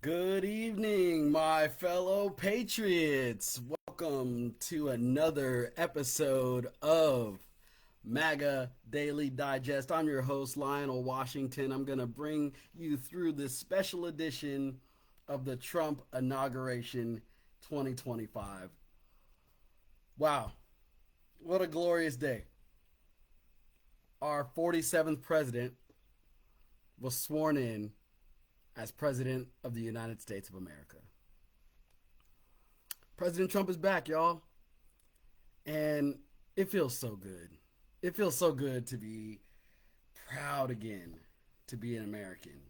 Good evening, my fellow patriots. Welcome to another episode of MAGA Daily Digest. I'm your host, Lionel Washington. I'm going to bring you through this special edition of the Trump inauguration 2025. Wow, what a glorious day. Our 47th president was sworn in as President of the United States of America. President Trump is back, y'all. And it feels so good. It feels so good to be proud again to be an American.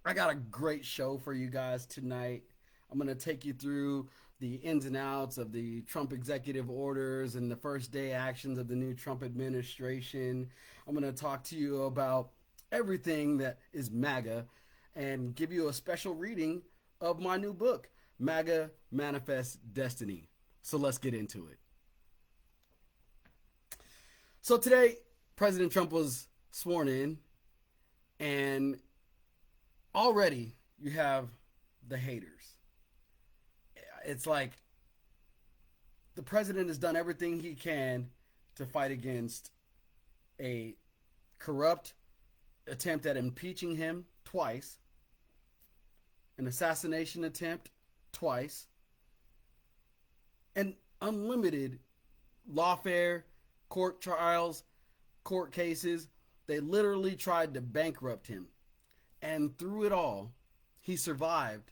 I got a great show for you guys tonight. I'm going to take you through the ins and outs of the Trump executive orders and the first day actions of the new Trump administration. I'm going to talk to you about everything that is MAGA and give you a special reading of my new book, MAGA Manifest Destiny. So let's get into it. So today, President Trump was sworn in, and already you have the haters. It's like the president has done everything he can to fight against a corrupt attempt at impeaching him twice, an assassination attempt twice, and unlimited lawfare, court trials, court cases. They literally tried to bankrupt him. And through it all, he survived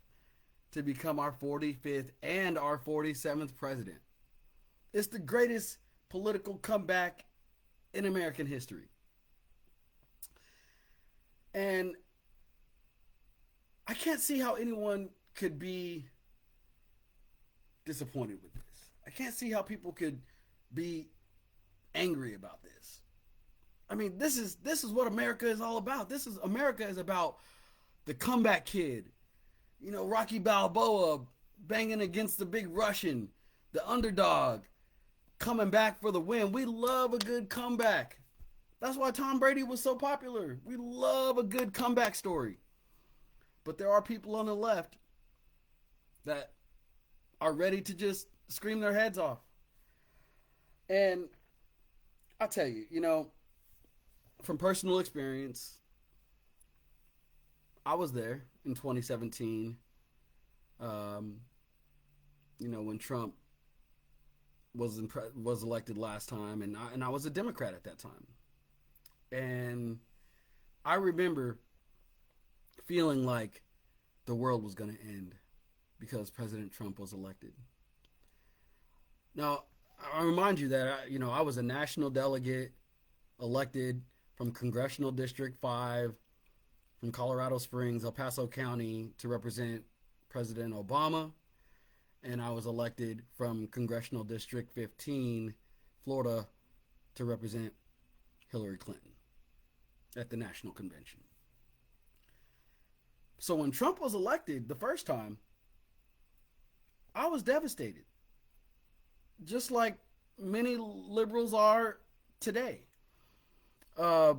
to become our 45th and our 47th president. It's the greatest political comeback in American history. And I can't see how anyone could be disappointed with this. I can't see how people could be angry about this. I mean, this is what America is all about. America is about the comeback kid. You know, Rocky Balboa banging against the big Russian, the underdog, coming back for the win. We love a good comeback. That's why Tom Brady was so popular. We love a good comeback story. But there are people on the left that are ready to just scream their heads off. And I'll tell you, from personal experience, I was there in 2017, when Trump was elected last time, and I was a Democrat at that time. And I remember feeling like the world was going to end because President Trump was elected. Now, I remind you that I was a national delegate elected from Congressional District 5 from Colorado Springs, El Paso County, to represent President Obama, and I was elected from Congressional District 15, Florida, to represent Hillary Clinton at the National Convention. So when Trump was elected the first time, I was devastated. Just like many liberals are today. I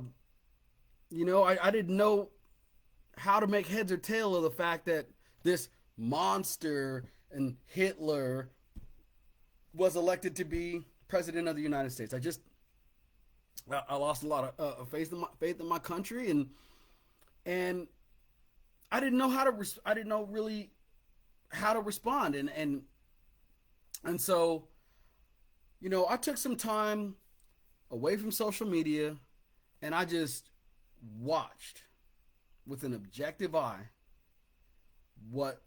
didn't know how to make heads or tail of the fact that this monster and Hitler was elected to be president of the United States. I lost a lot of faith in my country, and I didn't know I didn't know really how to respond, and so, I took some time away from social media, and I just watched with an objective eye what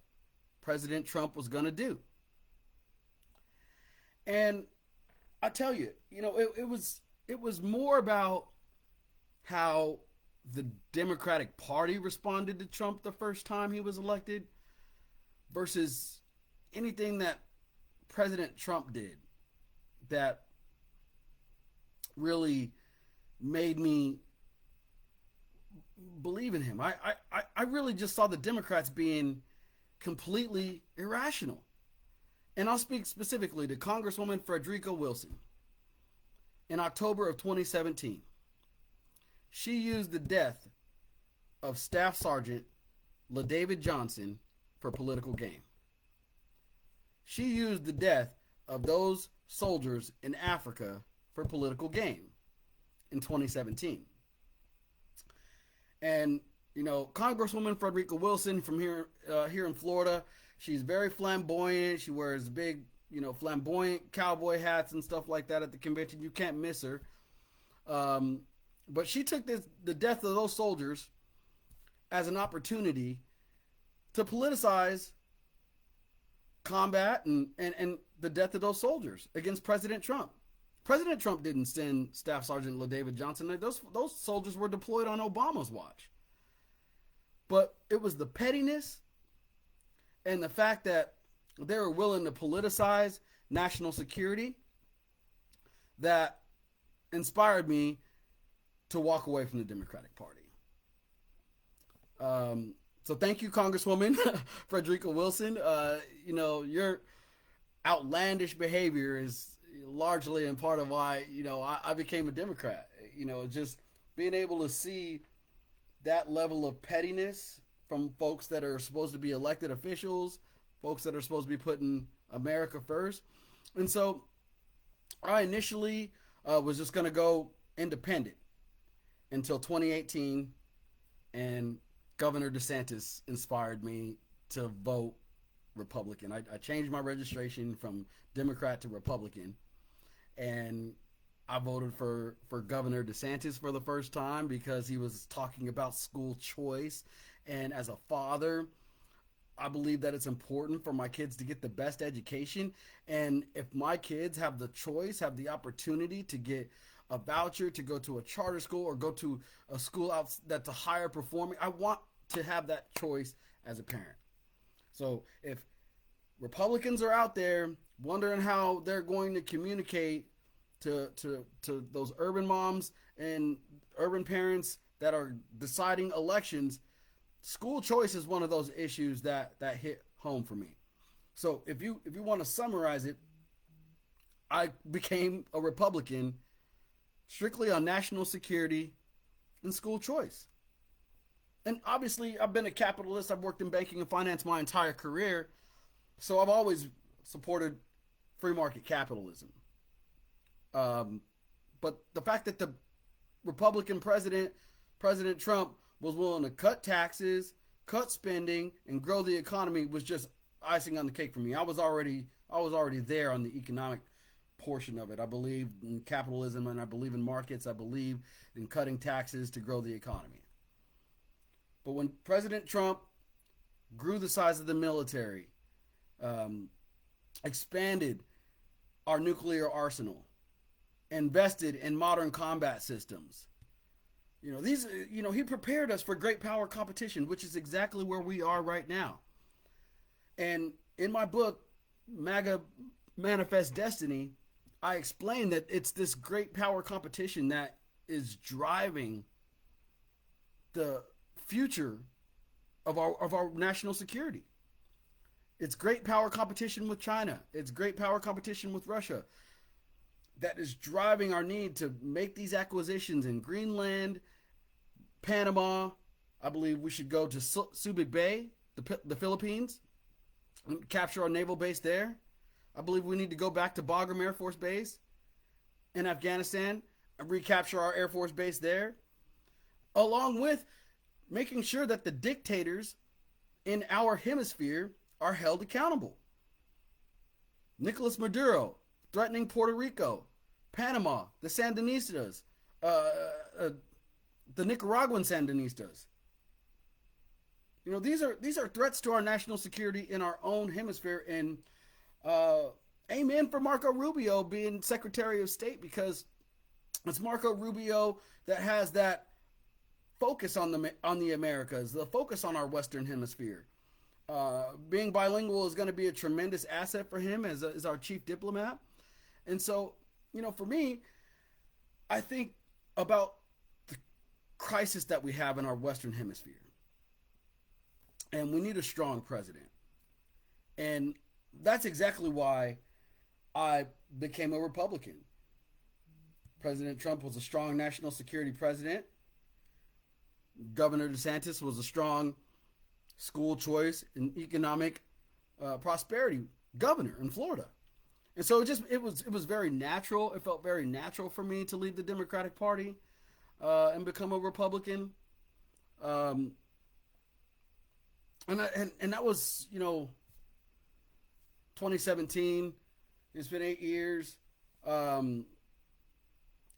President Trump was going to do. And I tell you, it was more about how the Democratic Party responded to Trump the first time he was elected versus anything that President Trump did that really made me believe in him. I really just saw the Democrats being completely irrational. And I'll speak specifically to Congresswoman Frederica Wilson. In October of 2017, she used the death of Staff Sergeant LaDavid Johnson for political gain. She used the death of those soldiers in Africa for political gain in 2017. And Congresswoman Frederica Wilson from here in Florida, she's very flamboyant. She wears big, flamboyant cowboy hats and stuff like that at the convention. You can't miss her. But she took the death of those soldiers as an opportunity to politicize combat and the death of those soldiers against President Trump. President Trump didn't send Staff Sergeant LaDavid Johnson. Those soldiers were deployed on Obama's watch. But it was the pettiness and the fact that they were willing to politicize national security that inspired me to walk away from the Democratic Party. So thank you, Congresswoman Frederica Wilson. Your outlandish behavior is largely in part of why, I became a Democrat. Just being able to see that level of pettiness from folks that are supposed to be elected officials, folks that are supposed to be putting America first. And so I initially was just going to go independent until 2018, and Governor DeSantis inspired me to vote Republican. I changed my registration from Democrat to Republican, and I voted for Governor DeSantis for the first time because he was talking about school choice. And as a father, I believe that it's important for my kids to get the best education. And if my kids have the choice, have the opportunity to get a voucher to go to a charter school or go to a school that's a higher performing, I want to have that choice as a parent. So if Republicans are out there wondering how they're going to communicate to those urban moms and urban parents that are deciding elections, school choice is one of those issues that hit home for me. So if you want to summarize it, I became a Republican strictly on national security and school choice. And obviously, I've been a capitalist. I've worked in banking and finance my entire career. So I've always supported free market capitalism. But the fact that the Republican President Trump, was willing to cut taxes, cut spending, and grow the economy was just icing on the cake for me. I was already there on the economic portion of it. I believe in capitalism, and I believe in markets. I believe in cutting taxes to grow the economy. But when President Trump grew the size of the military, expanded our nuclear arsenal, invested in modern combat systems, he prepared us for great power competition, which is exactly where we are right now. And in my book, MAGA Manifest Destiny, I explain that it's this great power competition that is driving the future of our national security. It's great power competition with China. It's great power competition with Russia that is driving our need to make these acquisitions in Greenland, Panama. I believe we should go to Subic Bay, the Philippines, and capture our naval base there. I believe we need to go back to Bagram Air Force Base in Afghanistan and recapture our Air Force Base there, along with making sure that the dictators in our hemisphere are held accountable. Nicolas Maduro threatening Puerto Rico, Panama, the Sandinistas, the Nicaraguan Sandinistas. These are threats to our national security in our own hemisphere. And amen for Marco Rubio being Secretary of State, because it's Marco Rubio that has that focus on the Americas, the focus on our Western Hemisphere. Being bilingual is going to be a tremendous asset for him as our chief diplomat. And so, for me, I think about the crisis that we have in our Western Hemisphere. And we need a strong president. And that's exactly why I became a Republican. President Trump was a strong national security president. Governor DeSantis was a strong school choice, and economic prosperity governor in Florida. And so it was very natural. It felt very natural for me to leave the Democratic Party and become a Republican. Um, and that was 2017. It's been 8 years. Um,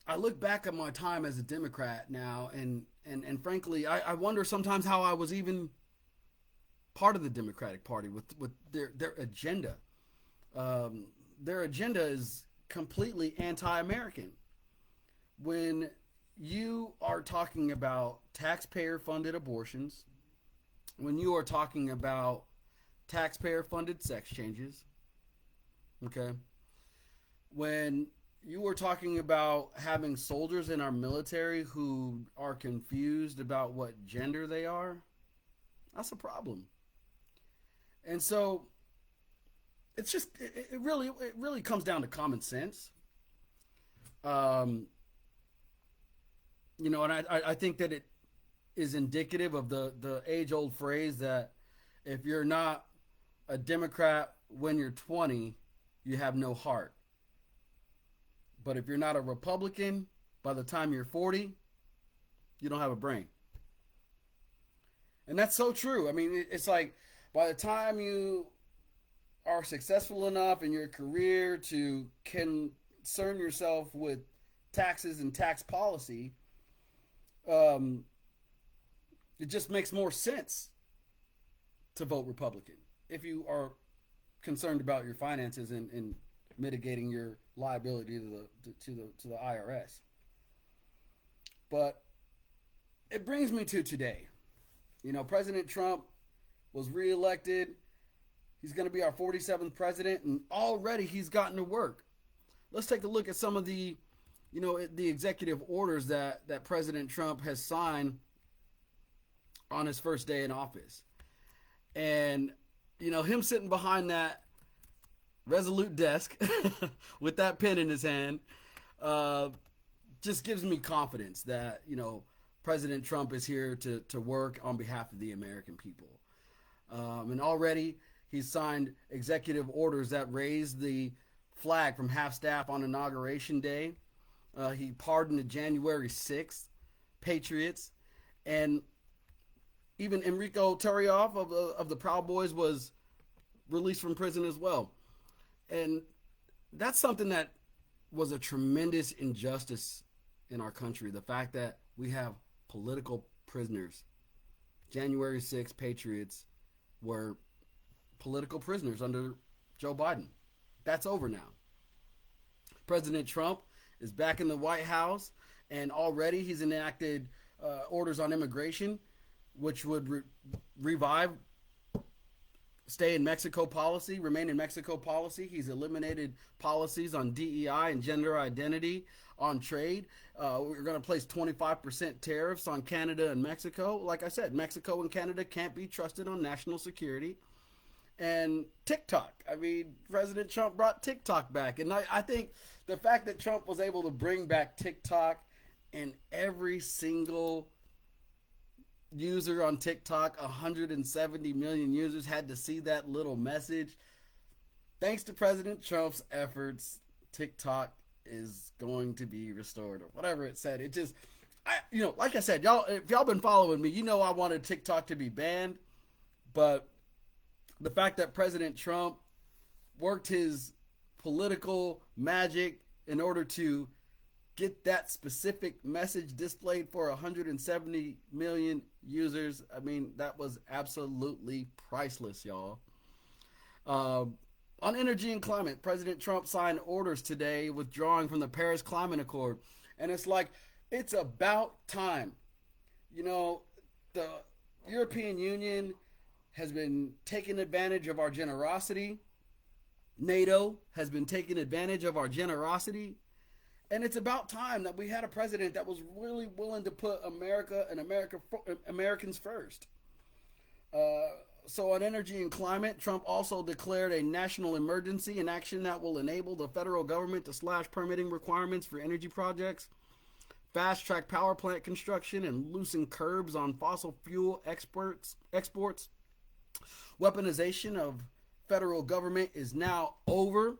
I look back at my time as a Democrat now, and frankly, I wonder sometimes how I was even part of the Democratic Party with their agenda. Um, their agenda is completely anti-American. When you are talking about taxpayer-funded abortions, when you are talking about taxpayer-funded sex changes, okay, when you were talking about having soldiers in our military who are confused about what gender they are, that's a problem. And so it's just it really comes down to common sense. Um, and I think that it is indicative of the age old phrase that if you're not a Democrat when you're 20, you have no heart. But if you're not a Republican by the time you're 40, you don't have a brain. And that's so true. I mean, it's like by the time you are successful enough in your career to concern yourself with taxes and tax policy, um, it just makes more sense to vote Republican if you are concerned about your finances and mitigating your liability to the IRS. But it brings me to today. President Trump was reelected. He's going to be our 47th president, and already he's gotten to work. Let's take a look at some of the executive orders that President Trump has signed on his first day in office. And him sitting behind that resolute desk with that pen in his hand just gives me confidence that President Trump is here to work on behalf of the American people. And already he's signed executive orders that raise the flag from half-staff on Inauguration Day. He pardoned the January 6th patriots, and even Enrico Tarrioff of the Proud Boys was released from prison as well. And that's something that was a tremendous injustice in our country. The fact that we have political prisoners. January 6th patriots were political prisoners under Joe Biden. That's over now. President Trump is back in the White House, and already he's enacted orders on immigration, which would revive stay in Mexico policy, remain in Mexico policy. He's eliminated policies on DEI and gender identity, on trade. We're going to place 25% tariffs on Canada and Mexico. Like I said, Mexico and Canada can't be trusted on national security. And TikTok. I mean, President Trump brought TikTok back. And I think the fact that Trump was able to bring back TikTok and every single user on TikTok, 170 million users, had to see that little message. Thanks to President Trump's efforts, TikTok is going to be restored, or whatever it said. It just, like I said, y'all, if y'all been following me, I wanted TikTok to be banned, but the fact that President Trump worked his political magic in order to get that specific message displayed for 170 million users, I mean, that was absolutely priceless, y'all. On energy and climate, President Trump signed orders today withdrawing from the Paris Climate Accord. And it's like, it's about time. The European Union has been taking advantage of our generosity. NATO has been taking advantage of our generosity. And it's about time that we had a president that was really willing to put America and Americans first. So on energy and climate, Trump also declared a national emergency, an action that will enable the federal government to slash permitting requirements for energy projects, fast-track power plant construction, and loosen curbs on fossil fuel exports. Weaponization of federal government is now over.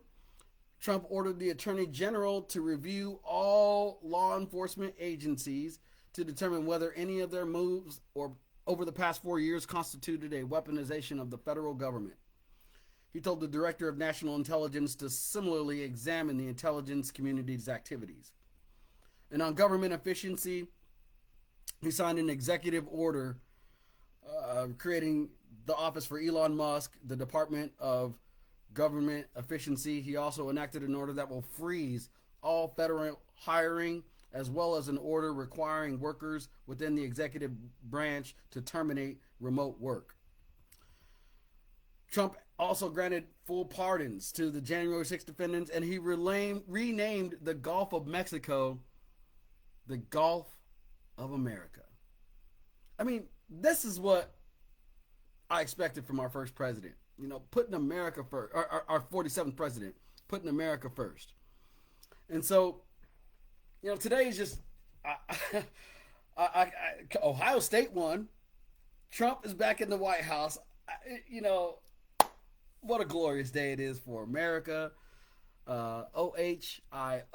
Trump ordered the Attorney General to review all law enforcement agencies to determine whether any of their moves or over the past 4 years constituted a weaponization of the federal government. He told the Director of National Intelligence to similarly examine the intelligence community's activities. And on government efficiency, he signed an executive order creating the Office for Elon Musk, the Department of Government Efficiency. He also enacted an order that will freeze all federal hiring, as well as an order requiring workers within the executive branch to terminate remote work. Trump also granted full pardons to the January 6th defendants, and he renamed the Gulf of Mexico the Gulf of America. I mean, this is what I expected from our first president. You know, putting America first, our 47th president, putting America first. And so, you know, today is just, Ohio State won. Trump is back in the White House. You know, what a glorious day it is for America. OHIO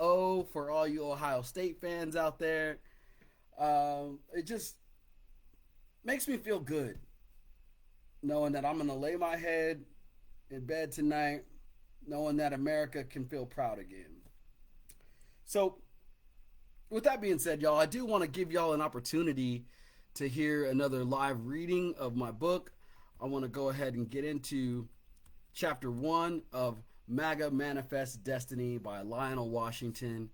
for all you Ohio State fans out there. It just makes me feel good knowing that I'm going to lay my head in bed tonight, knowing that America can feel proud again. So, with that being said, y'all, I do want to give y'all an opportunity to hear another live reading of my book. I want to go ahead and get into chapter 1 of MAGA Manifest Destiny by Lionel Washington.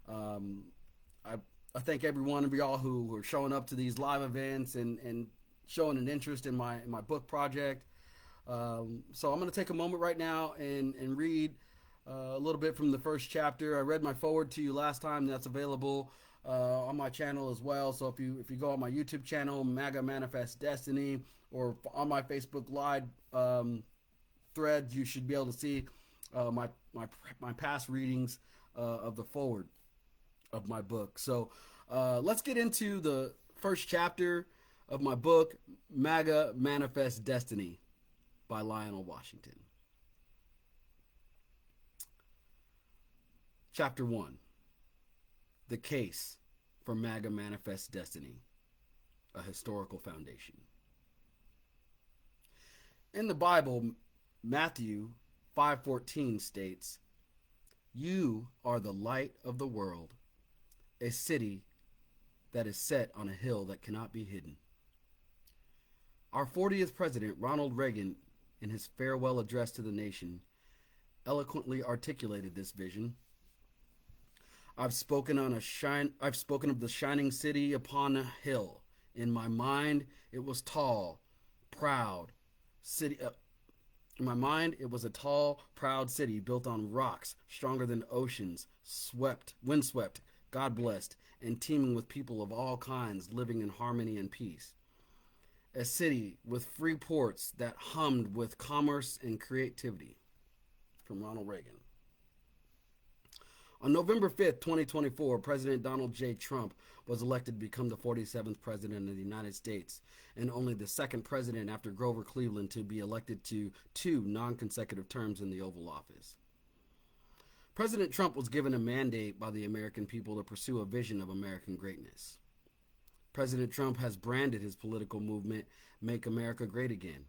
I thank every one of y'all who are showing up to these live events and showing an interest in my book project. So I'm going to take a moment right now and read a little bit from the first chapter. I read my foreword to you last time. That's available on my channel as well. So if you go on my YouTube channel, MAGA Manifest Destiny, or on my Facebook Live thread, you should be able to see my past readings of the foreword of my book. So let's get into the first chapter of my book, MAGA Manifest Destiny by Lionel Washington. Chapter 1. The Case for MAGA Manifest Destiny, a Historical Foundation. In the Bible, Matthew 5:14 states, "You are the light of the world, a city that is set on a hill that cannot be hidden." Our 40th president, Ronald Reagan, in his farewell address to the nation, eloquently articulated this vision. I've spoken of the shining city upon a hill. In my mind, it was tall, proud city. In my mind, it was a tall, proud city built on rocks, stronger than oceans, windswept, God-blessed, and teeming with people of all kinds living in harmony and peace. A city with free ports that hummed with commerce and creativity. From Ronald Reagan. On November 5th, 2024, President Donald J. Trump was elected to become the 47th President of the United States, and only the second president after Grover Cleveland to be elected to 2 non-consecutive terms in the Oval Office. President Trump was given a mandate by the American people to pursue a vision of American greatness. President Trump has branded his political movement, Make America Great Again.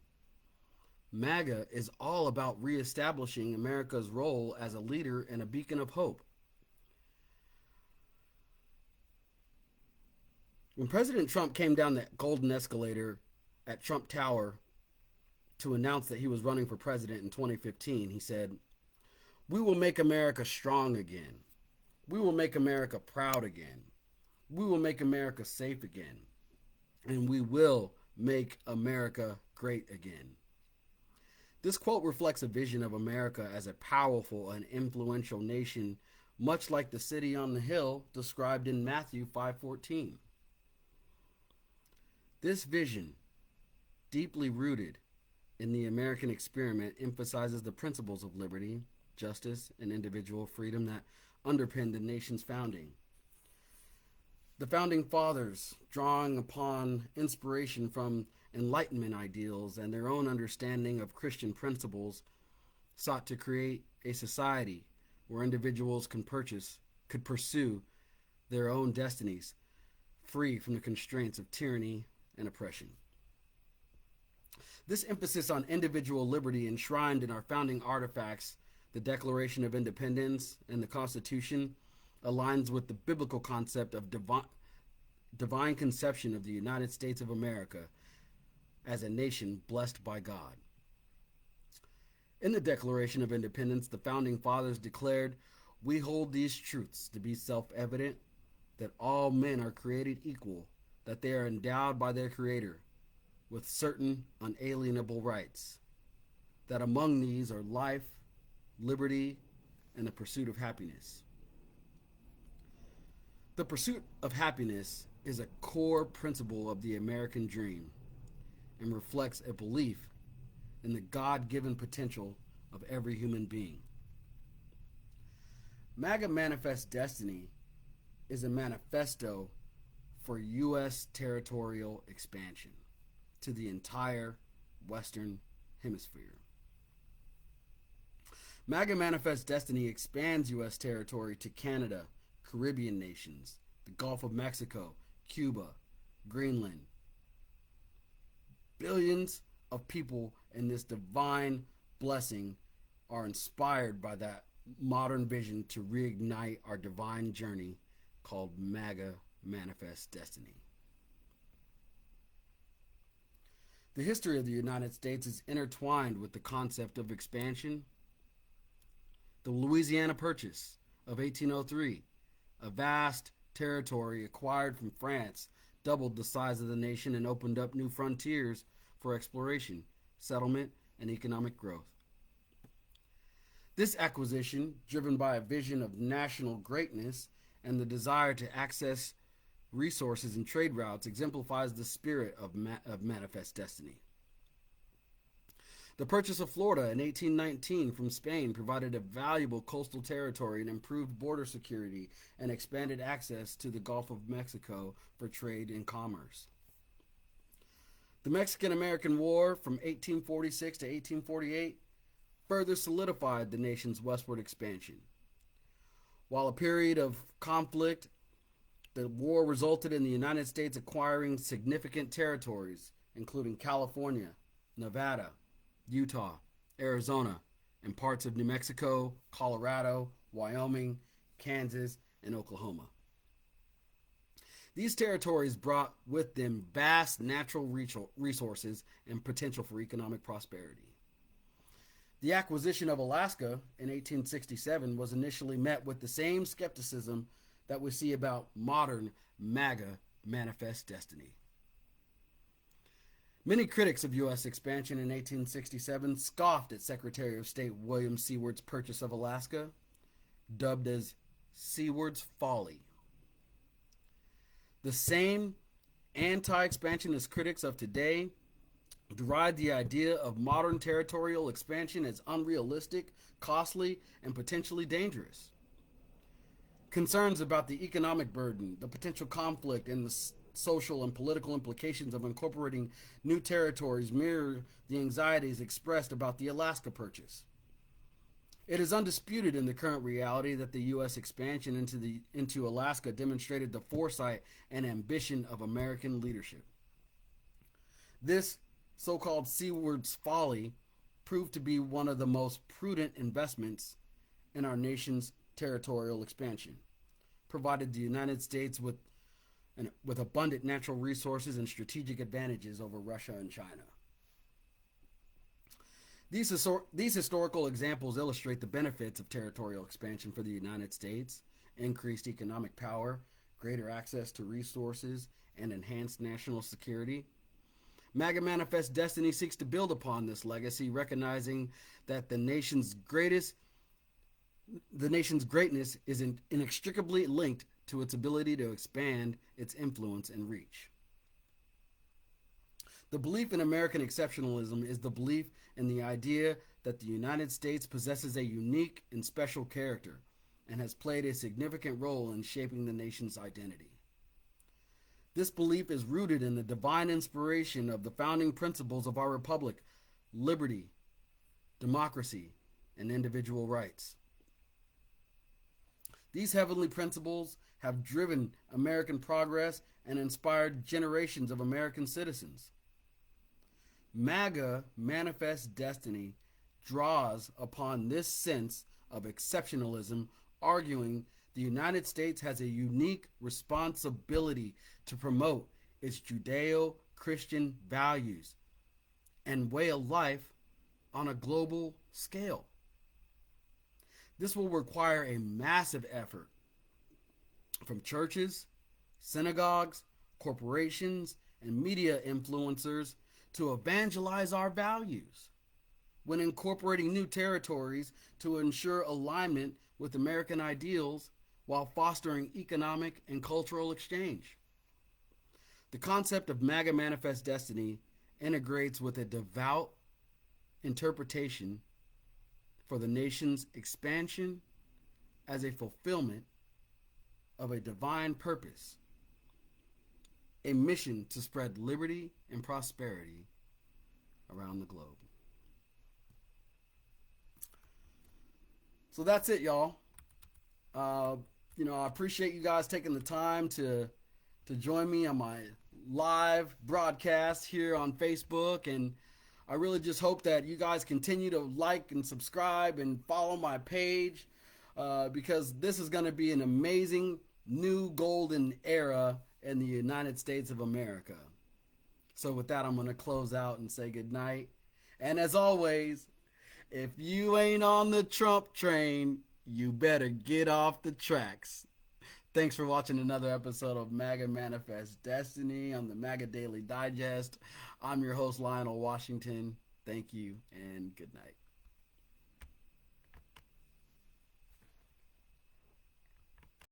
MAGA is all about reestablishing America's role as a leader and a beacon of hope. When President Trump came down that golden escalator at Trump Tower to announce that he was running for president in 2015, he said, "We will make America strong again. We will make America proud again. We will make America safe again. And we will make America great again." This quote reflects a vision of America as a powerful and influential nation, much like the city on the hill described in Matthew 5:14. This vision, deeply rooted in the American experiment, emphasizes the principles of liberty, justice, and individual freedom that underpinned the nation's founding. The founding fathers, drawing upon inspiration from Enlightenment ideals and their own understanding of Christian principles, sought to create a society where individuals could pursue their own destinies, free from the constraints of tyranny and oppression. This emphasis on individual liberty enshrined in our founding artifacts, the Declaration of Independence and the Constitution, aligns with the biblical concept of divine conception of the United States of America as a nation blessed by God. In the Declaration of Independence, the Founding Fathers declared, "We hold these truths to be self-evident, that all men are created equal, that they are endowed by their Creator with certain unalienable rights, that among these are life, liberty, and the pursuit of happiness." The pursuit of happiness is a core principle of the American dream and reflects a belief in the God-given potential of every human being. MAGA Manifest Destiny is a manifesto for U.S. territorial expansion to the entire Western Hemisphere. MAGA Manifest Destiny expands U.S. territory to Canada, Caribbean nations, the Gulf of Mexico, Cuba, Greenland. Billions of people in this divine blessing are inspired by that modern vision to reignite our divine journey called MAGA Manifest Destiny. The history of the United States is intertwined with the concept of expansion. The Louisiana Purchase of 1803, a vast territory acquired from France, doubled the size of the nation and opened up new frontiers for exploration, settlement, and economic growth. This acquisition, driven by a vision of national greatness and the desire to access resources and trade routes, exemplifies the spirit of Manifest Destiny. The purchase of Florida in 1819 from Spain provided a valuable coastal territory and improved border security and expanded access to the Gulf of Mexico for trade and commerce. The Mexican-American War from 1846 to 1848 further solidified the nation's westward expansion. While a period of conflict, the war resulted in the United States acquiring significant territories, including California, Nevada, Utah, Arizona, and parts of New Mexico, Colorado, Wyoming, Kansas, and Oklahoma. These territories brought with them vast natural resources and potential for economic prosperity. The acquisition of Alaska in 1867 was initially met with the same skepticism that we see about modern MAGA Manifest Destiny. Many critics of U.S. expansion in 1867 scoffed at Secretary of State William Seward's purchase of Alaska, dubbed as Seward's Folly. The same anti-expansionist critics of today deride the idea of modern territorial expansion as unrealistic, costly, and potentially dangerous. Concerns about the economic burden, the potential conflict, and the social and political implications of incorporating new territories mirror the anxieties expressed about the Alaska Purchase. It is undisputed in the current reality that the U.S. expansion into Alaska demonstrated the foresight and ambition of American leadership. This so-called Seward's Folly proved to be one of the most prudent investments in our nation's territorial expansion, provided the United States with abundant natural resources and strategic advantages over Russia and China. These historical examples illustrate the benefits of territorial expansion for the United States: increased economic power, greater access to resources, and enhanced national security. MAGA Manifest Destiny seeks to build upon this legacy, recognizing that the nation's greatness is inextricably linked to its ability to expand its influence and reach. The belief in American exceptionalism is the belief in the idea that the United States possesses a unique and special character and has played a significant role in shaping the nation's identity. This belief is rooted in the divine inspiration of the founding principles of our republic: liberty, democracy, and individual rights. These heavenly principles have driven American progress and inspired generations of American citizens. MAGA Manifest Destiny draws upon this sense of exceptionalism, arguing the United States has a unique responsibility to promote its Judeo Christian values and way of life on a global scale. This will require a massive effort from churches, synagogues, corporations, and media influencers to evangelize our values when incorporating new territories to ensure alignment with American ideals while fostering economic and cultural exchange. The concept of MAGA Manifest Destiny integrates with a devout interpretation for the nation's expansion as a fulfillment of a divine purpose, a mission to spread liberty and prosperity around the globe. So that's it, y'all. I appreciate you guys taking the time to join me on my live broadcast here on Facebook, and I really just hope that you guys continue to like and subscribe and follow my page, because this is going to be an amazing new golden era in the United States of America. So with that, I'm going to close out and say good night. And as always, if you ain't on the Trump train, you better get off the tracks. Thanks for watching another episode of MAGA Manifest Destiny on the MAGA Daily Digest. I'm your host, Lionel Washington. Thank you and good night.